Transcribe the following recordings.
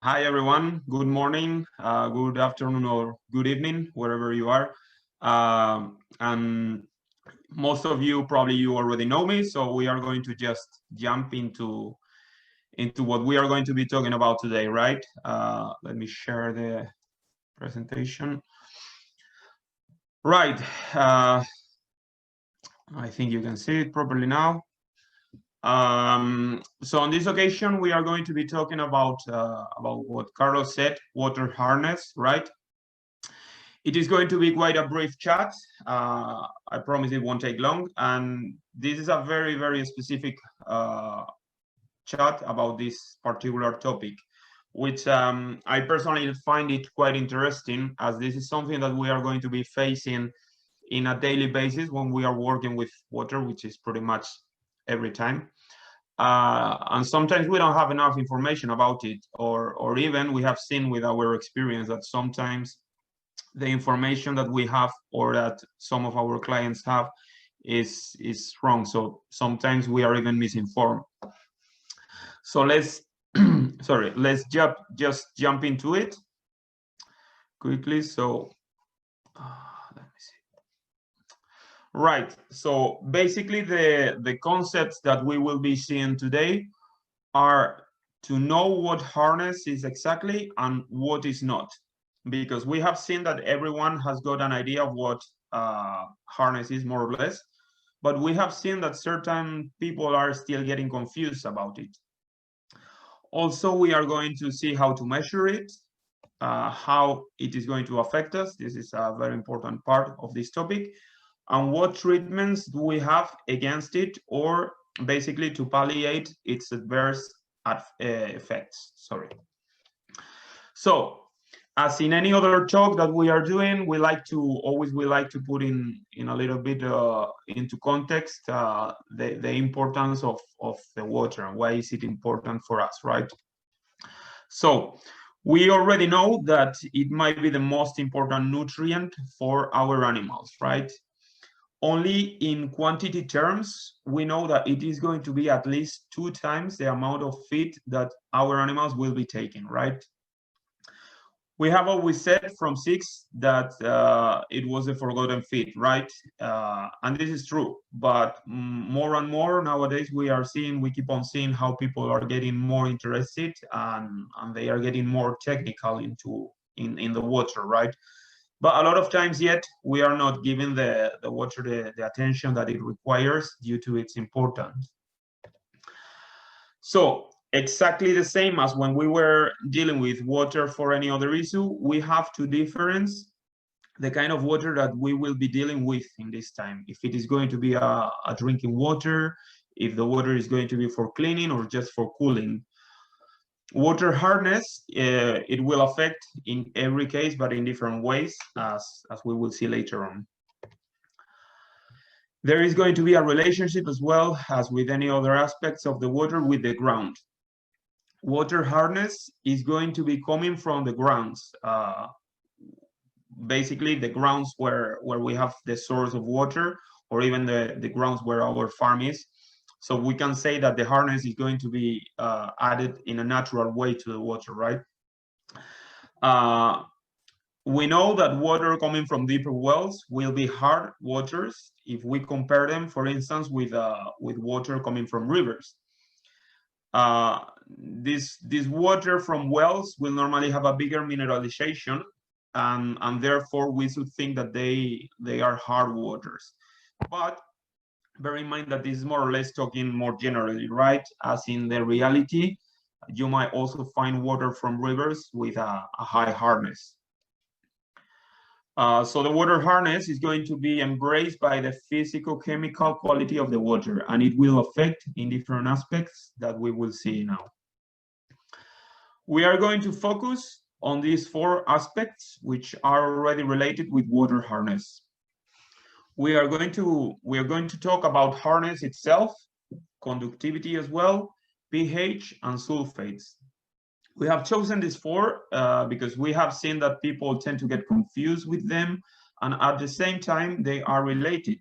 Hi, everyone. Good morning, good afternoon, or good evening, wherever you are. And most of you probably you already know me, so we are going to just jump into what we are going to be talking about today, right? Let me share the presentation. Right. I think you can see it properly now. So on this occasion, we are going to be talking about what Carlos said, water harness, right? It is going to be quite a brief chat. I promise it won't take long. And this is a very, very specific chat about this particular topic, which I personally find it quite interesting, as this is something that we are going to be facing in a daily basis when we are working with water, which is pretty much every time. And sometimes we don't have enough information about it, or even we have seen with our experience that sometimes the information that we have or that some of our clients have is wrong. So sometimes we are even misinformed. So let's just jump into it quickly. So let me see. Right. So basically the concepts that we will be seeing today are to know what harness is exactly and what is not, because we have seen that everyone has got an idea of what harness is, more or less, but we have seen that certain people are still getting confused about it. Also, we are going to see how to measure it, how it is going to affect us. This is a very important part of this topic. And what treatments do we have against it, or basically to palliate its adverse effects. Sorry. So, as in any other talk that we are doing, we like to put in a little bit into context the importance of the water and why is it important for us, right? So we already know that it might be the most important nutrient for our animals, right? Only in quantity terms, we know that it is going to be at least 2 times the amount of feed that our animals will be taking, right? We have always said from SIX that it was a forgotten feed, right? And this is true, but more and more nowadays we keep on seeing how people are getting more interested and they are getting more technical in the water, right? But a lot of times yet we are not giving the water the attention that it requires due to its importance. So exactly the same as when we were dealing with water for any other issue, we have to difference the kind of water that we will be dealing with in this time. If it is going to be a drinking water, if the water is going to be for cleaning or just for cooling. Water hardness, it will affect in every case, but in different ways, as we will see later on. There is going to be a relationship as well as with any other aspects of the water with the ground. Water hardness is going to be coming from the grounds, basically the grounds where we have the source of water, or even the grounds where our farm is. So we can say that the hardness is going to be added in a natural way to the water, right? We know that water coming from deeper wells will be hard waters if we compare them, for instance, with water coming from rivers. This water from wells will normally have a bigger mineralization, and therefore we should think that they are hard waters. But bear in mind that this is more or less talking more generally, right? As in the reality, you might also find water from rivers with a high hardness. So the water hardness is going to be embraced by the physical-chemical quality of the water, and it will affect in different aspects that we will see now. We are going to focus on these 4 aspects, which are already related with water hardness. We are going to talk about hardness itself, conductivity as well, pH, and sulfates. We have chosen these 4 because we have seen that people tend to get confused with them, and at the same time, they are related.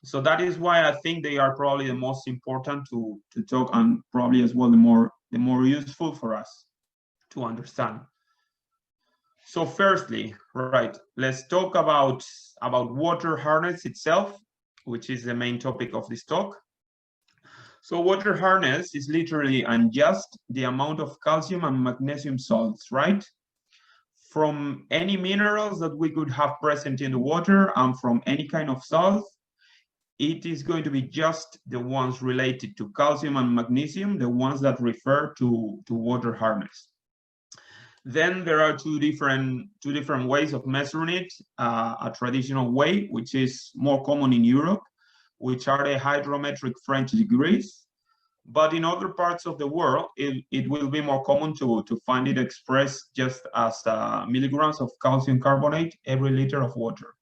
So that is why I think they are probably the most important to talk, and probably as well the more useful for us understand. So firstly, right, let's talk about water hardness itself, which is the main topic of this talk. So water hardness is literally just the amount of calcium and magnesium salts, right? From any minerals that we could have present in the water and from any kind of salt, it is going to be just the ones related to calcium and magnesium, the ones that refer to water hardness. Then there are two different ways of measuring it. A traditional way, which is more common in Europe, which are the hydrometric French degrees. But in other parts of the world, it will be more common to find it expressed just as milligrams of calcium carbonate every liter of water.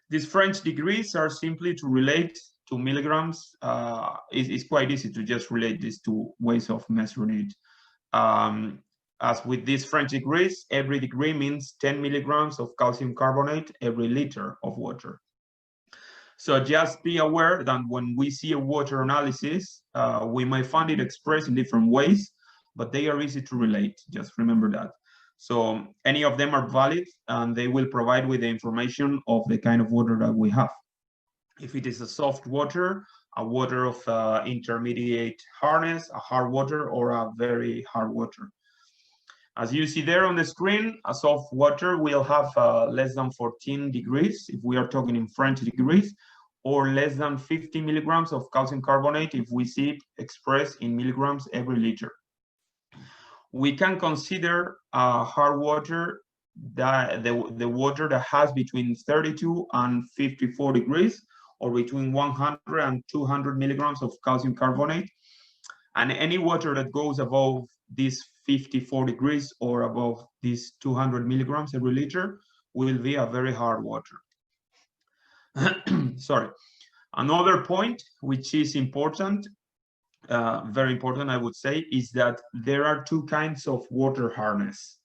These French degrees are simply to relate to milligrams. It's quite easy to just relate these two ways of measuring it. As with these French degrees, every degree means 10 milligrams of calcium carbonate every liter of water. So just be aware that when we see a water analysis, we might find it expressed in different ways, but they are easy to relate. Just remember that. So any of them are valid, and they will provide with the information of the kind of water that we have. If it is a soft water, a water of intermediate hardness, a hard water, or a very hard water. As you see there on the screen, a soft water will have less than 14 degrees, if we are talking in French degrees, or less than 50 milligrams of calcium carbonate if we see it expressed in milligrams every liter. We can consider hard water the water that has between 32 and 54 degrees, or between 100 and 200 milligrams of calcium carbonate. And any water that goes above these 54 degrees or above these 200 milligrams every liter will be a very hard water. Sorry. Another point which is important, very important I would say, is that there are two kinds of water hardness.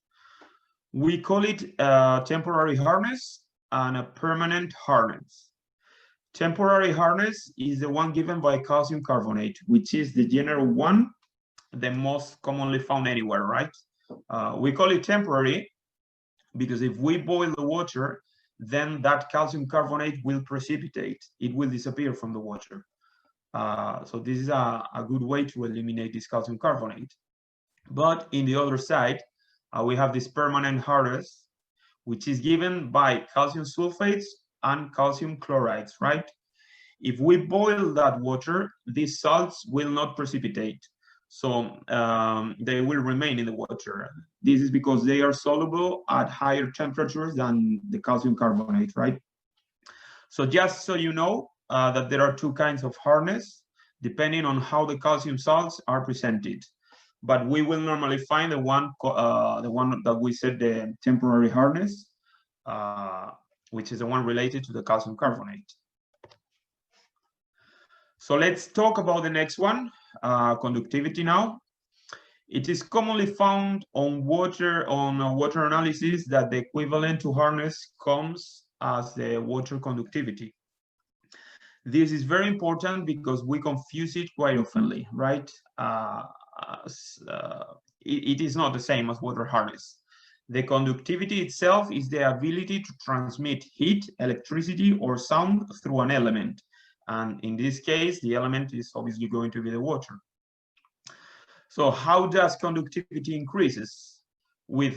We call it temporary hardness and a permanent hardness. Temporary hardness is the one given by calcium carbonate, which is the general one, the most commonly found anywhere, right? We call it temporary because if we boil the water, then that calcium carbonate will precipitate. It will disappear from the water. So this is a good way to eliminate this calcium carbonate. But in the other side, we have this permanent hardness, which is given by calcium sulfates and calcium chlorides, right? If we boil that water, these salts will not precipitate. So they will remain in the water. This is because they are soluble at higher temperatures than the calcium carbonate, right? So just so you know that there are two kinds of hardness, depending on how the calcium salts are presented. But we will normally find the one that we said, the temporary hardness, which is the one related to the calcium carbonate. So let's talk about the next one, conductivity now. It is commonly found on water analysis that the equivalent to hardness comes as the water conductivity. This is very important because we confuse it quite oftenly, right? It is not the same as water hardness. The conductivity itself is the ability to transmit heat, electricity, or sound through an element. And in this case, the element is obviously going to be the water. So how does conductivity increases? With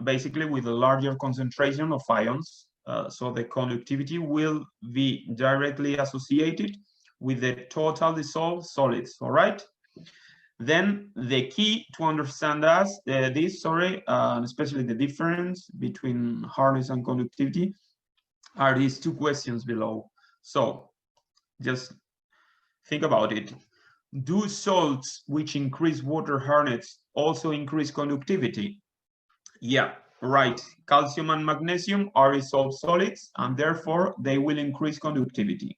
basically with a larger concentration of ions. So the conductivity will be directly associated with the total dissolved solids, all right? Then the key to understand especially the difference between hardness and conductivity, are these two questions below. So just think about it. Do salts which increase water hardness also increase conductivity? Yeah, right. Calcium and magnesium are dissolved solids, and therefore they will increase conductivity.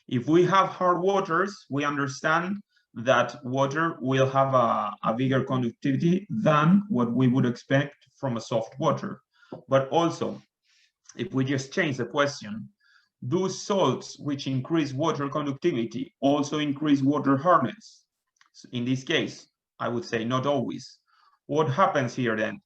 If we have hard waters, we understand that water will have a bigger conductivity than what we would expect from a soft water. But also, if we just change the question, do salts which increase water conductivity also increase water hardness? In this case, I would say not always. What happens here then?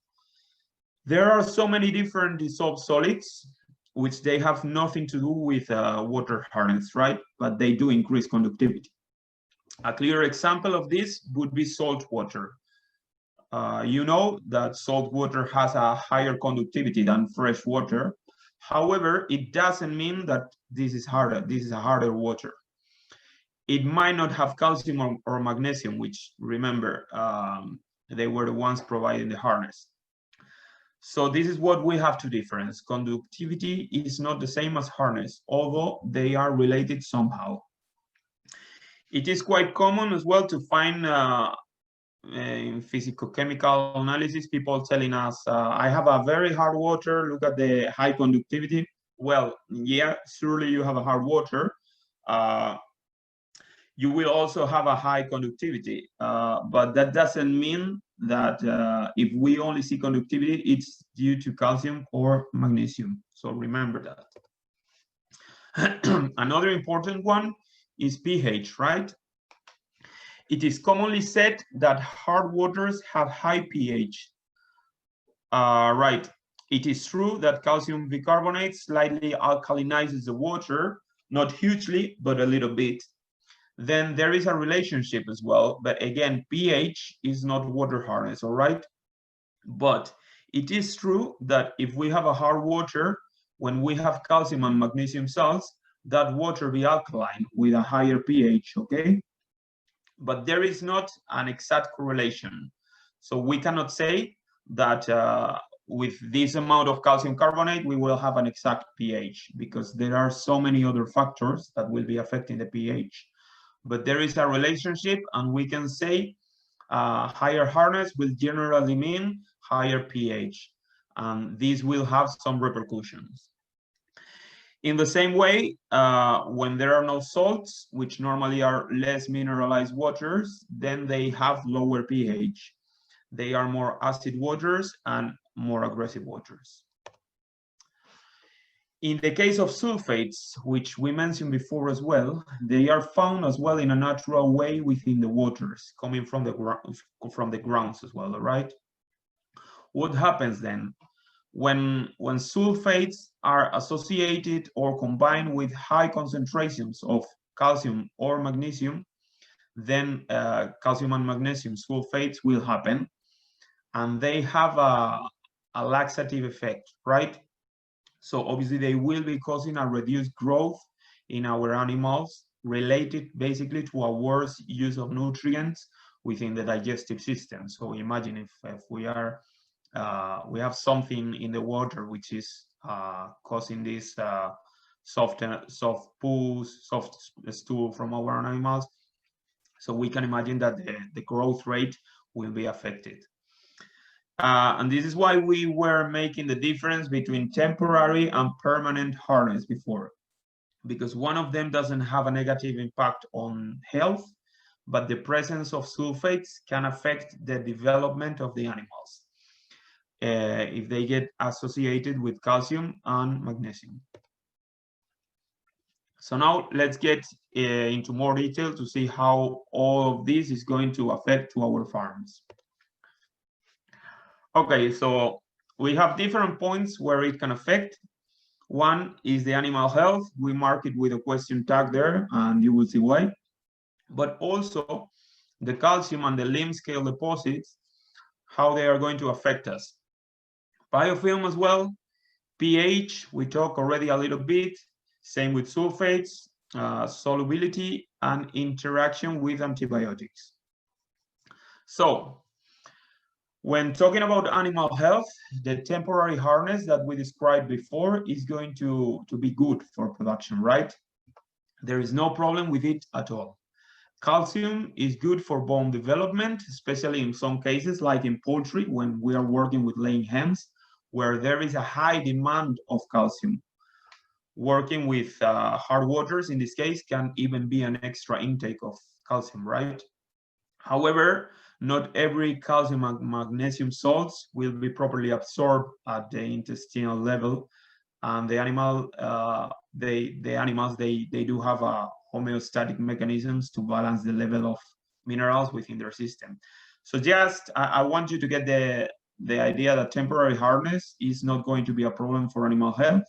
There are so many different dissolved solids, which they have nothing to do with water hardness, right? But they do increase conductivity. A clear example of this would be salt water. You know that salt water has a higher conductivity than fresh water. However, it doesn't mean that this is harder. This is a harder water. It might not have calcium or magnesium, which, remember, they were the ones providing the hardness. So this is what we have to difference. Conductivity is not the same as hardness, although they are related somehow. It is quite common as well to find in physicochemical analysis, people telling us, I have a very hard water, look at the high conductivity. Well, yeah, surely you have a hard water. You will also have a high conductivity, but that doesn't mean that if we only see conductivity, it's due to calcium or magnesium. So remember that. Another important one is pH, right? It is commonly said that hard waters have high pH. Right. It is true that calcium bicarbonate slightly alkalinizes the water, not hugely, but a little bit. Then there is a relationship as well, but again, pH is not water hardness, all right? But it is true that if we have a hard water, when we have calcium and magnesium salts, that water be alkaline with a higher pH, okay? But there is not an exact correlation. So we cannot say that with this amount of calcium carbonate, we will have an exact pH, because there are so many other factors that will be affecting the pH. But there is a relationship, and we can say higher hardness will generally mean higher pH, and these will have some repercussions. In the same way, when there are no salts, which normally are less mineralized waters, then they have lower pH. They are more acid waters and more aggressive waters. In the case of sulfates, which we mentioned before as well, they are found as well in a natural way within the waters, coming from the grounds as well, all right? What happens then? When sulfates are associated or combined with high concentrations of calcium or magnesium, then calcium and magnesium sulfates will happen, and they have a laxative effect, right? So obviously they will be causing a reduced growth in our animals, related basically to a worse use of nutrients within the digestive system. So imagine if we have something in the water which is causing this soft poo, soft stool from our animals. So we can imagine that the growth rate will be affected. And this is why we were making the difference between temporary and permanent hardness before, because one of them doesn't have a negative impact on health, but the presence of sulfates can affect the development of the animals if they get associated with calcium and magnesium. So now let's get into more detail to see how all of this is going to affect to our farms. Okay, so we have different points where it can affect. One is the animal health. We mark it with a question tag there, and you will see why. But also the calcium and the limb scale deposits, how they are going to affect us. Biofilm as well, pH, we talked already a little bit, same with sulfates, solubility, and interaction with antibiotics. So, when talking about animal health, the temporary hardness that we described before is going to be good for production, right? There is no problem with it at all. Calcium is good for bone development, especially in some cases, like in poultry, when we are working with laying hens, where there is a high demand of calcium. Working with hard waters, in this case, can even be an extra intake of calcium, right? However, not every calcium and magnesium salts will be properly absorbed at the intestinal level, and the animals they do have a homeostatic mechanisms to balance the level of minerals within their system. So just I want you to get the idea that temporary hardness is not going to be a problem for animal health.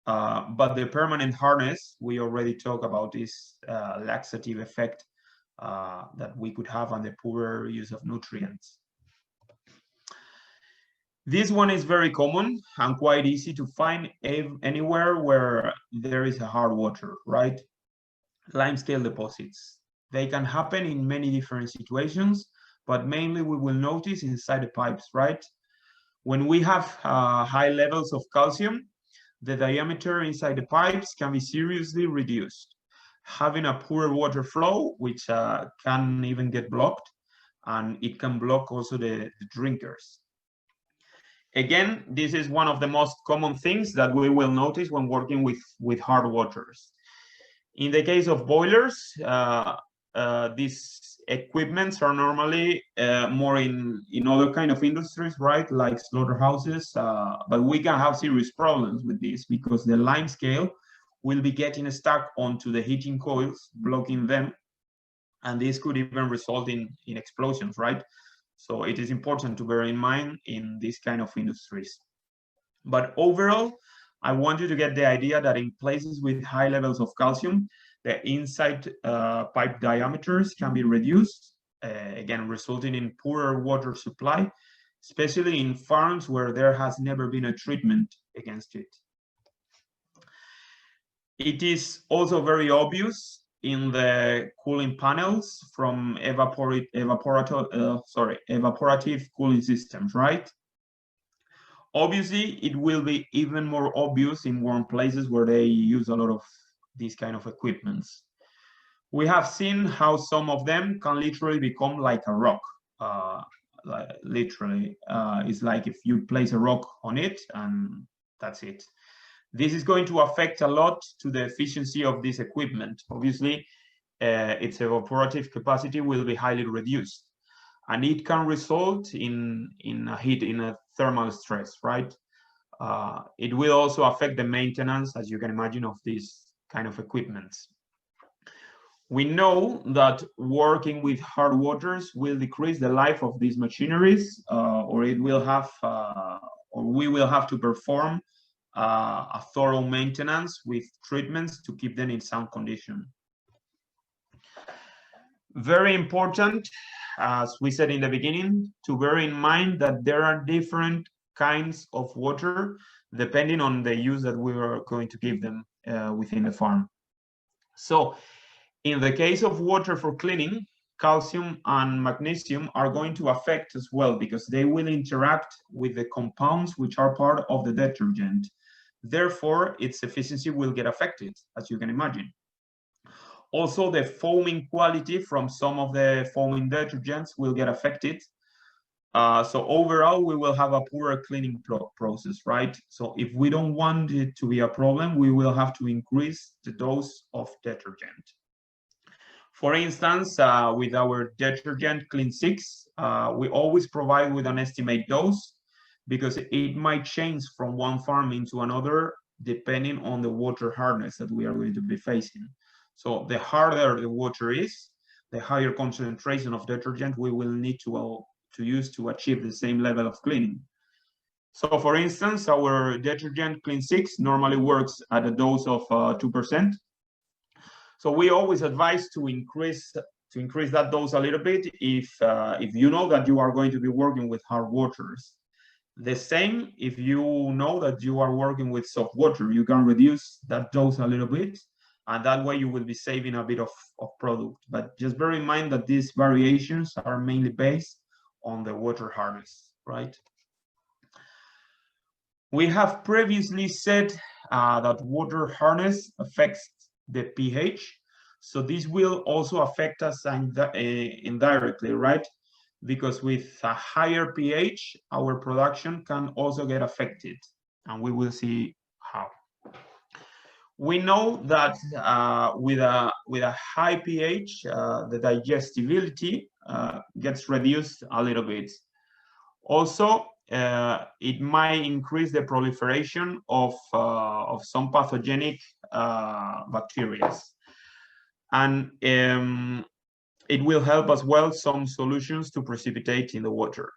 But the permanent hardness, we already talked about this laxative effect that we could have on the poorer use of nutrients. This one is very common and quite easy to find anywhere where there is a hard water, right? Limescale deposits. They can happen in many different situations, but mainly we will notice inside the pipes, right? When we have high levels of calcium, the diameter inside the pipes can be seriously reduced, having a poor water flow, which can even get blocked, and it can block also the drinkers. Again, this is one of the most common things that we will notice when working with hard waters. In the case of boilers, these equipments are normally more in other kind of industries, right? Like slaughterhouses, but we can have serious problems with this because the limescale will be getting stuck onto the heating coils, blocking them, and this could even result in explosions, right? So it is important to bear in mind in this kind of industries. But overall, I want you to get the idea that in places with high levels of calcium, the inside pipe diameters can be reduced, again, resulting in poorer water supply, especially in farms where there has never been a treatment against it. It is also very obvious in the cooling panels from evaporative cooling systems, right? Obviously, it will be even more obvious in warm places where they use a lot of these kind of equipments. We have seen how some of them can literally become like a rock. Literally, it's like if you place a rock on it and that's it. This is going to affect a lot to the efficiency of this equipment. Obviously, its evaporative capacity will be highly reduced, and it can result in a thermal stress, right? It will also affect the maintenance, as you can imagine, of this kind of equipment. We know that working with hard waters will decrease the life of these machineries, or we will have to perform a thorough maintenance with treatments to keep them in sound condition. Very important, as we said in the beginning, to bear in mind that there are different kinds of water depending on the use that we are going to give them within the farm. So in the case of water for cleaning, calcium and magnesium are going to affect as well because they will interact with the compounds which are part of the detergent. Therefore, its efficiency will get affected, as you can imagine. Also, the foaming quality from some of the foaming detergents will get affected. So overall, we will have a poorer cleaning process, right? So if we don't want it to be a problem, we will have to increase the dose of detergent. For instance, with our detergent BBZIX, we always provide with an estimate dose because it might change from one farm into another depending on the water hardness that we are going to be facing. So the harder the water is, the higher concentration of detergent we will need to use to achieve the same level of cleaning. So for instance, our detergent BBZIX normally works at a dose of 2%. So we always advise to increase that dose a little bit if you know that you are going to be working with hard waters. The same if you know that you are working with soft water, you can reduce that dose a little bit, and that way you will be saving a bit of product. But just bear in mind that these variations are mainly based on the water hardness, right? We have previously said that water hardness affects the pH. So this will also affect us indirectly, right? Because with a higher pH, our production can also get affected, and we will see how. We know that with a high pH, the digestibility gets reduced a little bit. Also, it might increase the proliferation of some pathogenic bacteria. And it will help as well some solutions to precipitate in the water.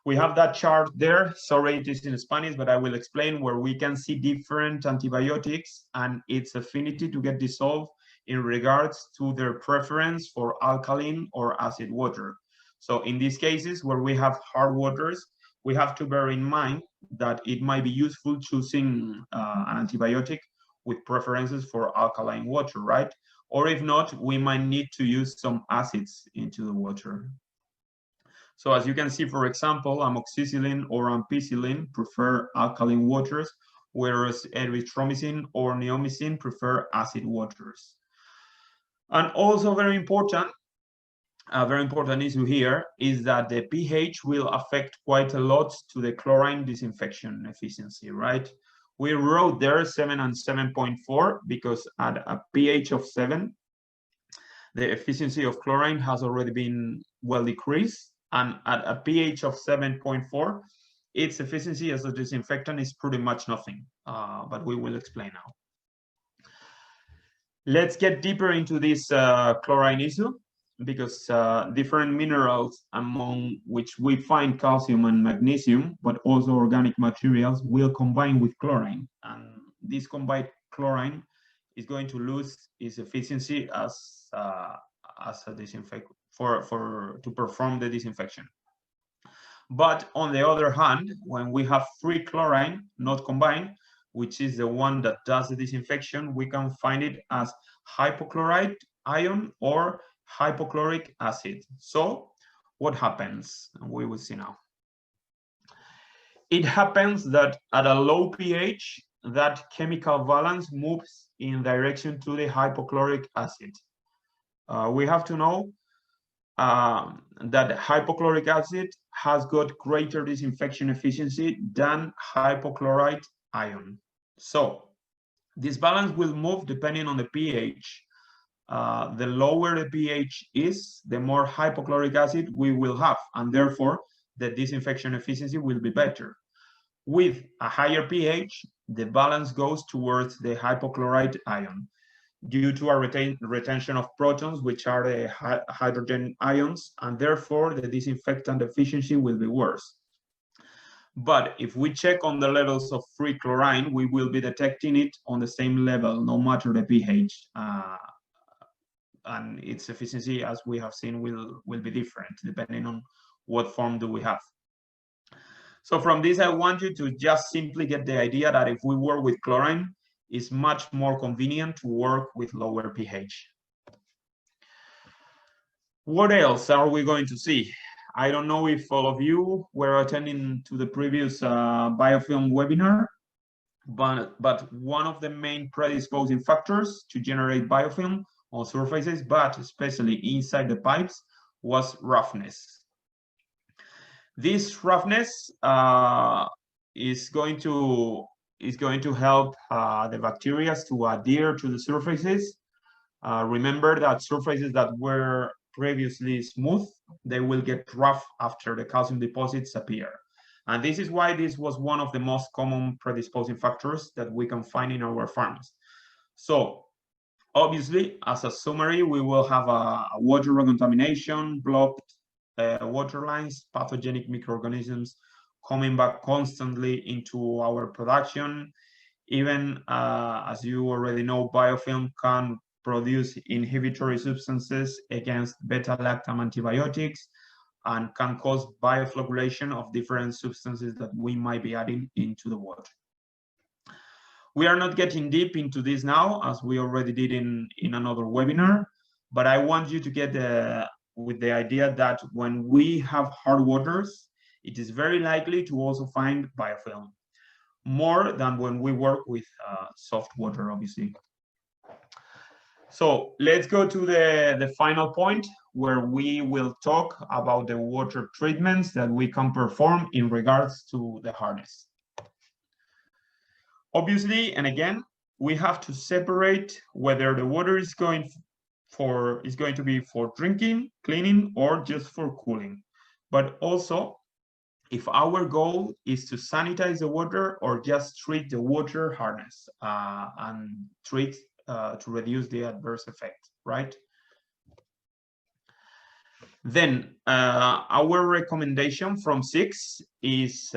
We have that chart there. Sorry, it is in Spanish, but I will explain, where we can see different antibiotics and its affinity to get dissolved in regards to their preference for alkaline or acid water. So in these cases where we have hard waters, we have to bear in mind that it might be useful choosing an antibiotic with preferences for alkaline water, right? Or if not, we might need to use some acids into the water. So as you can see, for example, amoxicillin or ampicillin prefer alkaline waters, whereas erythromycin or neomycin prefer acid waters. And also very important, a very important issue here is that the pH will affect quite a lot to the chlorine disinfection efficiency, right? We wrote there 7 and 7.4 because at a pH of 7, the efficiency of chlorine has already been well decreased. And at a pH of 7.4, its efficiency as a disinfectant is pretty much nothing, but we will explain now. Let's get deeper into this chlorine issue, because different minerals, among which we find calcium and magnesium, but also organic materials, will combine with chlorine. And this combined chlorine is going to lose its efficiency as a disinfectant to perform the disinfection. But on the other hand, when we have free chlorine, not combined, which is the one that does the disinfection, we can find it as hypochlorite ion or hypochloric acid. So what happens? We will see now. It happens that at a low pH, that chemical balance moves in direction to the hypochloric acid. We have to know that hypochloric acid has got greater disinfection efficiency than hypochlorite ion. So this balance will move depending on the pH. The lower the pH is, the more hypochloric acid we will have, and therefore the disinfection efficiency will be better. With a higher pH, the balance goes towards the hypochlorite ion, due to a retention of protons, which are the hydrogen ions, and therefore the disinfectant efficiency will be worse. But if we check on the levels of free chlorine, we will be detecting it on the same level, no matter the pH. And its efficiency, as we have seen, will be different depending on what form do we have. So from this, I want you to just simply get the idea that if we work with chlorine, it's much more convenient to work with lower pH. What else are we going to see? I don't know if all of you were attending to the previous biofilm webinar, but one of the main predisposing factors to generate biofilm on surfaces, but especially inside the pipes, was roughness. This roughness is going to help the bacteria to adhere to the surfaces. Remember that surfaces that were previously smooth, they will get rough after the calcium deposits appear. And this is why this was one of the most common predisposing factors that we can find in our farms. So obviously, as a summary, we will have a water contamination, blocked water lines, pathogenic microorganisms coming back constantly into our production. Even as you already know, biofilm can produce inhibitory substances against beta-lactam antibiotics and can cause bioflocculation of different substances that we might be adding into the water. We are not getting deep into this now, as we already did in another webinar, but I want you to get with the idea that when we have hard waters, it is very likely to also find biofilm, more than when we work with soft water, obviously. So let's go to the final point, where we will talk about the water treatments that we can perform in regards to the hardness. Obviously, and again, we have to separate whether the water is going to be for drinking, cleaning, or just for cooling. But also, if our goal is to sanitize the water or just treat the water hardness and treat to reduce the adverse effect, right? Then our recommendation from BBZIX is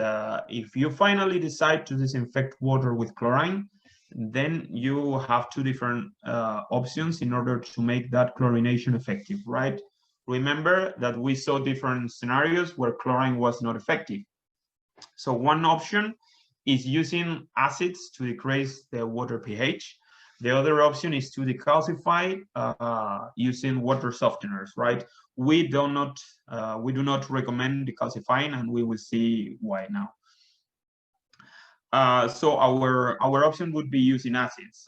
if you finally decide to disinfect water with chlorine, then you have two different options in order to make that chlorination effective, right? Remember that we saw different scenarios where chlorine was not effective. So one option is using acids to decrease the water pH. The other option is to decalcify using water softeners, right? We do not recommend decalcifying, and we will see why now. So our option would be using acids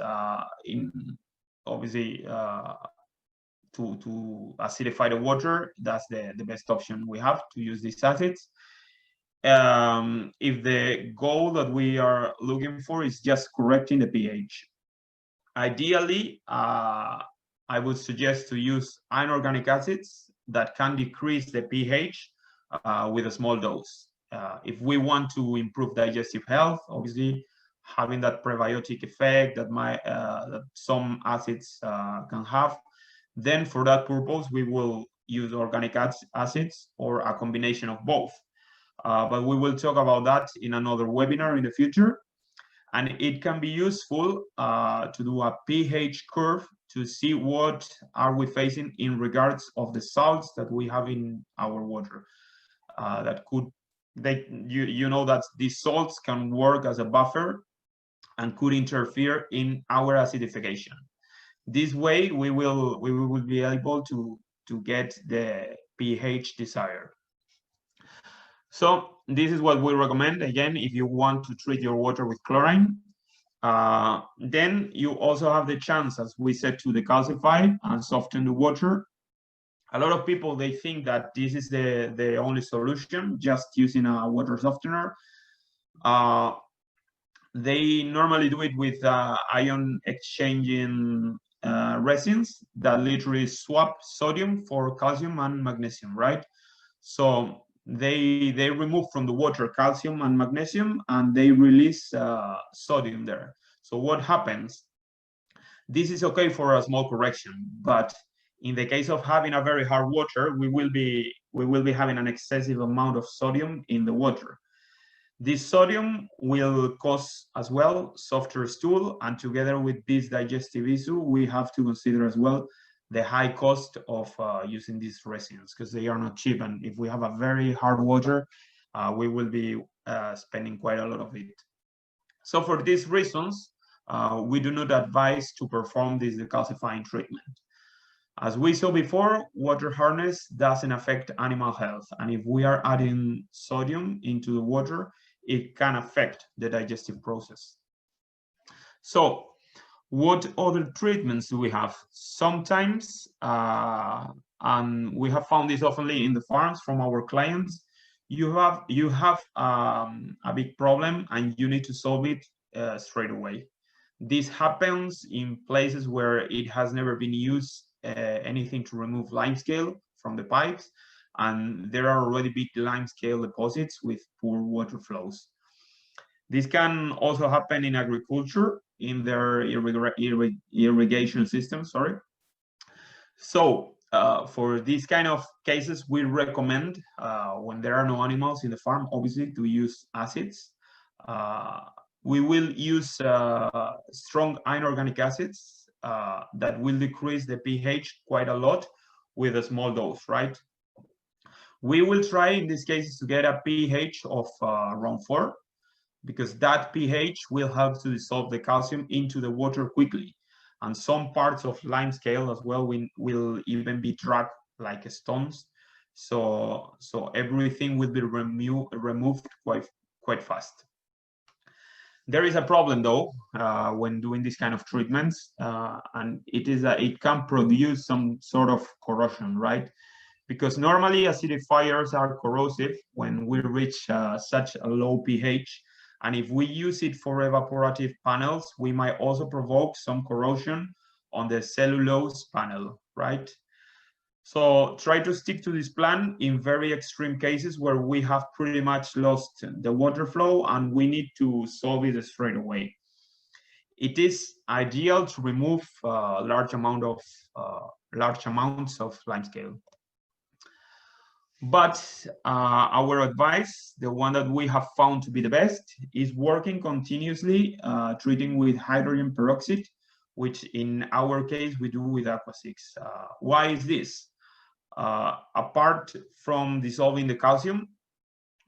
obviously to acidify the water. That's the best option we have, to use these acids. If the goal that we are looking for is just correcting the pH, ideally, I would suggest to use inorganic acids that can decrease the pH with a small dose. If we want to improve digestive health, obviously, having that prebiotic effect that some acids can have, then for that purpose, we will use organic acids or a combination of both. But we will talk about that in another webinar in the future. And it can be useful to do a pH curve to see what are we facing in regards of the salts that we have in our water. You know that these salts can work as a buffer and could interfere in our acidification. This way, we will be able to get the pH desired. So this is what we recommend, again, if you want to treat your water with chlorine. Then you also have the chance, as we said, to decalcify and soften the water. A lot of people, they think that this is the only solution, just using a water softener. They normally do it with ion exchanging resins that literally swap sodium for calcium and magnesium, right? So they remove from the water calcium and magnesium, and they release sodium there. So what happens? This is okay for a small correction, but in the case of having a very hard water, we will be having an excessive amount of sodium in the water. This sodium will cause as well softer stool, and together with this digestive issue, we have to consider as well the high cost of using these resins, because they are not cheap. And if we have a very hard water, we will be spending quite a lot of it. So for these reasons, we do not advise to perform this decalcifying treatment. As we saw before, water hardness doesn't affect animal health. And if we are adding sodium into the water, it can affect the digestive process. So what other treatments do we have? Sometimes, and we have found this oftenly in the farms from our clients, you have a big problem and you need to solve it straight away. This happens in places where it has never been used anything to remove limescale from the pipes, and there are already big limescale deposits with poor water flows. This can also happen in agriculture, in their irrigation system, sorry. So for these kind of cases, we recommend, when there are no animals in the farm, obviously, to use acids. We will use strong inorganic acids that will decrease the pH quite a lot with a small dose, right? We will try in these cases to get a pH of around 4, because that pH will help to dissolve the calcium into the water quickly. And some parts of limescale as well will even be dragged like stones. So everything will be removed quite fast. There is a problem though when doing this kind of treatments, and it is that it can produce some sort of corrosion, right? Because normally acidifiers are corrosive when we reach such a low pH. And if we use it for evaporative panels, we might also provoke some corrosion on the cellulose panel, right? So try to stick to this plan in very extreme cases where we have pretty much lost the water flow and we need to solve it straight away. It is ideal to remove large amounts of limescale. But our advice, the one that we have found to be the best, is working continuously, treating with hydrogen peroxide, which in our case we do with BBZIX. Why is this? Apart from dissolving the calcium,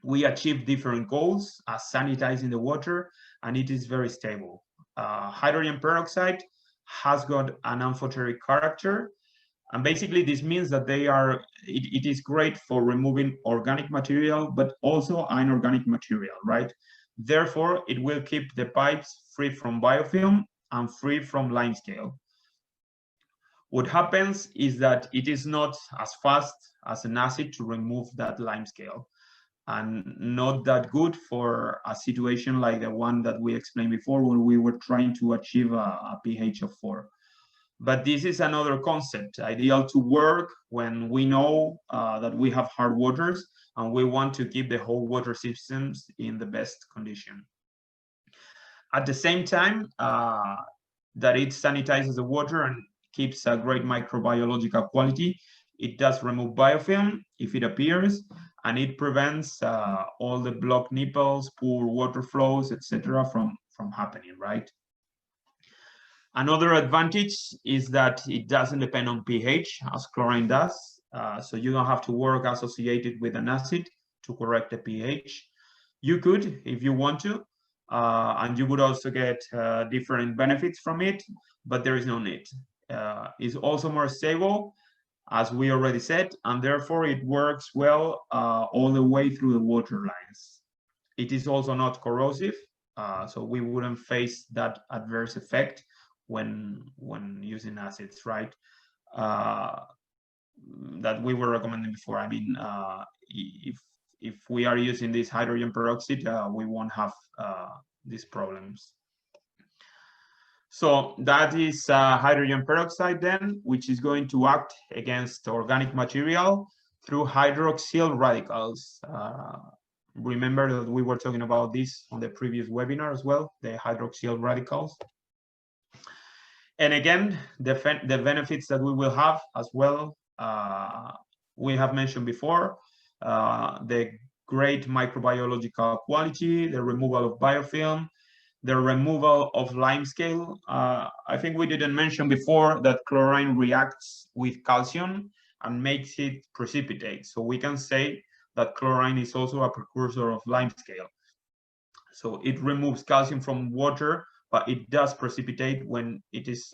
we achieve different goals as sanitizing the water, and it is very stable. Hydrogen peroxide has got an amphoteric character, and basically this means that it is great for removing organic material, but also inorganic material, right? Therefore, it will keep the pipes free from biofilm and free from limescale. What happens is that it is not as fast as an acid to remove that limescale, and not that good for a situation like the one that we explained before, when we were trying to achieve a pH of 4. But this is another concept, ideal to work when we know that we have hard waters and we want to keep the whole water systems in the best condition. At the same time, that it sanitizes the water and keeps a great microbiological quality, it does remove biofilm if it appears, and it prevents all the blocked nipples, poor water flows, etc. from happening, right? Another advantage is that it doesn't depend on pH as chlorine does. So you don't have to work associated with an acid to correct the pH. You could if you want to, and you would also get different benefits from it, but there is no need. It's also more stable, as we already said, and therefore it works well all the way through the water lines. It is also not corrosive, so we wouldn't face that adverse effect when using acids, right? That we were recommending before. I mean, if we are using this hydrogen peroxide, we won't have these problems. So that is hydrogen peroxide then, which is going to act against organic material through hydroxyl radicals. Remember that we were talking about this on the previous webinar as well, the hydroxyl radicals. And again, the benefits that we will have as well, we have mentioned before, the great microbiological quality, the removal of biofilm, the removal of limescale. I think we didn't mention before that chlorine reacts with calcium and makes it precipitate. So we can say that chlorine is also a precursor of limescale. So it removes calcium from water, but it does precipitate when it is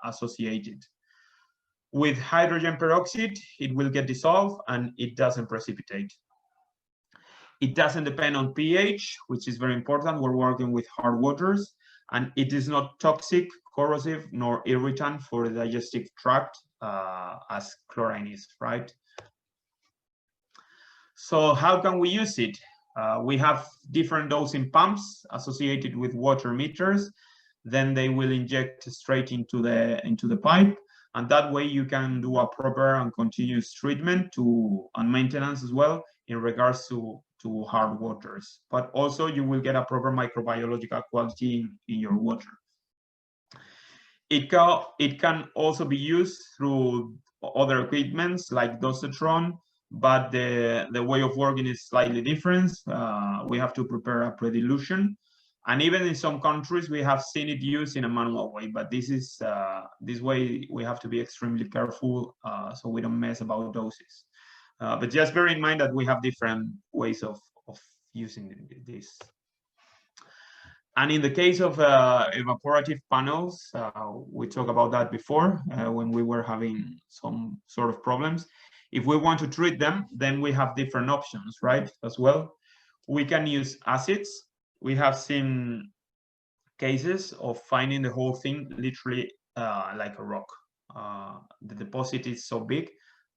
associated. With hydrogen peroxide, it will get dissolved and it doesn't precipitate. It doesn't depend on pH, which is very important. We're working with hard waters, and it is not toxic, corrosive, nor irritant for the digestive tract as chlorine is, right? So how can we use it? We have different dosing pumps associated with water meters. Then they will inject straight into the pipe, and that way you can do a proper and continuous treatment and maintenance as well in regards to hard waters. But also you will get a proper microbiological quality in your water. It can also be used through other equipments like dosatron, but the way of working is slightly different. We have to prepare a pre-dilution, and even in some countries we have seen it used in a manual way, but this way we have to be extremely careful so we don't mess about doses. But just bear in mind that we have different ways of using this. And in the case of evaporative panels, we talked about that before when we were having some sort of problems. If we want to treat them, then we have different options, right, as well. We can use acids. We have seen cases of finding the whole thing literally like a rock. The deposit is so big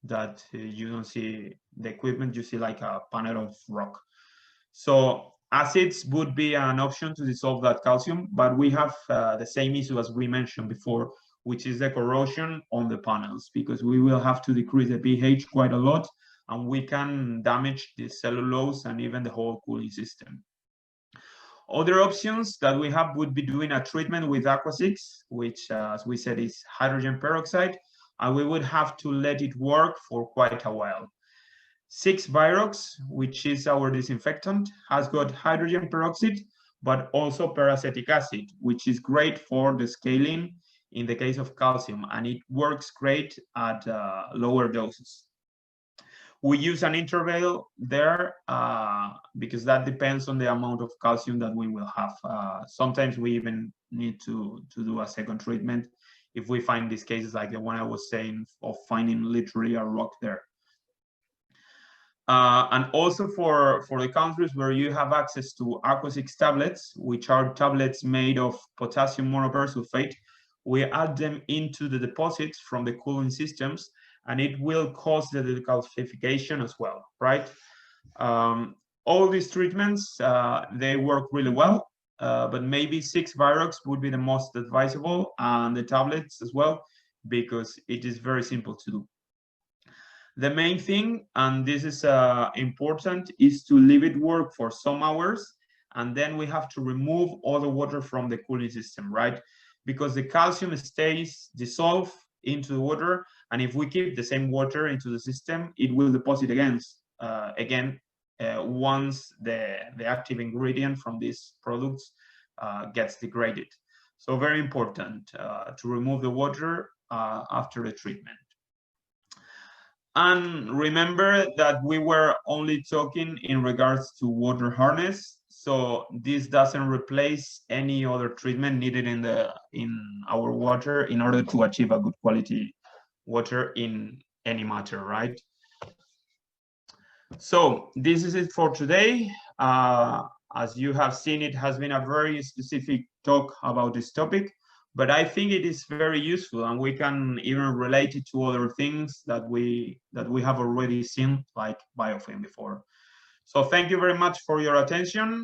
that you don't see the equipment, you see like a panel of rock. So acids would be an option to dissolve that calcium, but we have the same issue as we mentioned before, which is the corrosion on the panels, because we will have to decrease the pH quite a lot, and we can damage the cellulose and even the whole cooling system. Other options that we have would be doing a treatment with BBZIX, which, as we said, is hydrogen peroxide, and we would have to let it work for quite a while. 6-Virox, which is our disinfectant, has got hydrogen peroxide, but also peracetic acid, which is great for the scaling in the case of calcium, and it works great at lower doses. We use an interval there because that depends on the amount of calcium that we will have. Sometimes we even need to do a second treatment if we find these cases like the one I was saying of finding literally a rock there. And also for the countries where you have access to Aqua-6 tablets, which are tablets made of potassium monopersulfate, we add them into the deposits from the cooling systems, and it will cause the decalcification as well, right? All these treatments, they work really well, but maybe 6-Virox would be the most advisable, and the tablets as well, because it is very simple to do. The main thing, and this is important, is to leave it work for some hours, and then we have to remove all the water from the cooling system, right? Because the calcium stays dissolved into the water, and if we keep the same water into the system, it will deposit again once the active ingredient from these products gets degraded. So very important to remove the water after the treatment. And remember that we were only talking in regards to water hardness, so this doesn't replace any other treatment needed in our water in order to achieve a good quality water in any matter, right? So this is it for today. As you have seen, it has been a very specific talk about this topic, but I think it is very useful, and we can even relate it to other things that we have already seen, like biofilm before. So thank you very much for your attention.